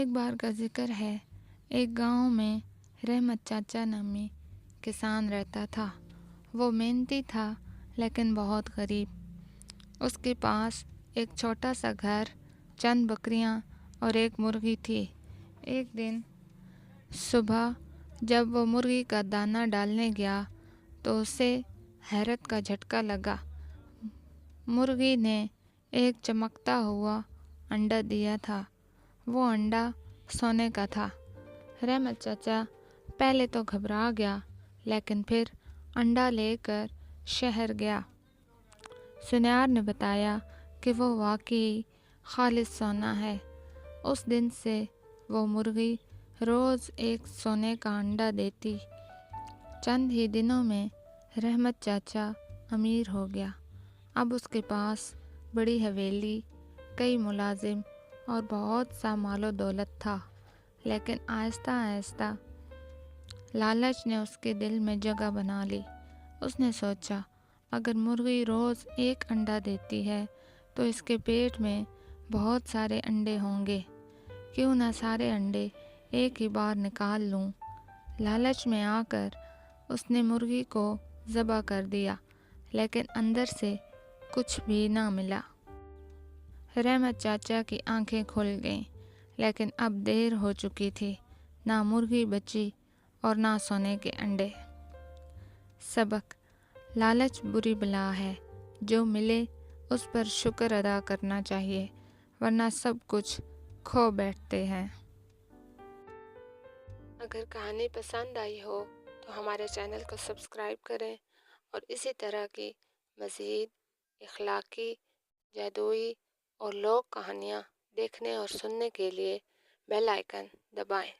ایک بار کا ذکر ہے، ایک گاؤں میں رحمت چاچا نامی کسان رہتا تھا۔ وہ محنتی تھا لیکن بہت غریب۔ اس کے پاس ایک چھوٹا سا گھر، چند بکریاں اور ایک مرغی تھی۔ ایک دن صبح جب وہ مرغی کا دانہ ڈالنے گیا تو اسے حیرت کا جھٹکا لگا۔ مرغی نے ایک چمکتا ہوا انڈا دیا تھا۔ وہ انڈا سونے کا تھا۔ رحمت چاچا پہلے تو گھبرا گیا، لیکن پھر انڈا لے کر شہر گیا۔ سنیار نے بتایا کہ وہ واقعی خالص سونا ہے۔ اس دن سے وہ مرغی روز ایک سونے کا انڈا دیتی۔ چند ہی دنوں میں رحمت چاچا امیر ہو گیا۔ اب اس کے پاس بڑی حویلی، کئی ملازم اور بہت سا مال و دولت تھا، لیکن آہستہ آہستہ لالچ نے اس کے دل میں جگہ بنا لی۔ اس نے سوچا، اگر مرغی روز ایک انڈا دیتی ہے تو اس کے پیٹ میں بہت سارے انڈے ہوں گے، کیوں نہ سارے انڈے ایک ہی بار نکال لوں۔ لالچ میں آ کر اس نے مرغی کو ذبح کر دیا، لیکن اندر سے کچھ بھی نہ ملا۔ رحمت چاچا کی آنکھیں کھل گئیں، لیکن اب دیر ہو چکی تھی۔ نہ مرغی بچی اور نہ سونے کے انڈے۔ سبق: لالچ بری بلا ہے۔ جو ملے اس پر شکر ادا کرنا چاہیے، ورنہ سب کچھ کھو بیٹھتے ہیں۔ اگر کہانی پسند آئی ہو تو ہمارے چینل کو سبسکرائب کریں اور اسی طرح کی مزید اخلاقی، جادوئی اور لوک کہانیاں دیکھنے اور سننے کے لیے بیل آئیکن دبائیں۔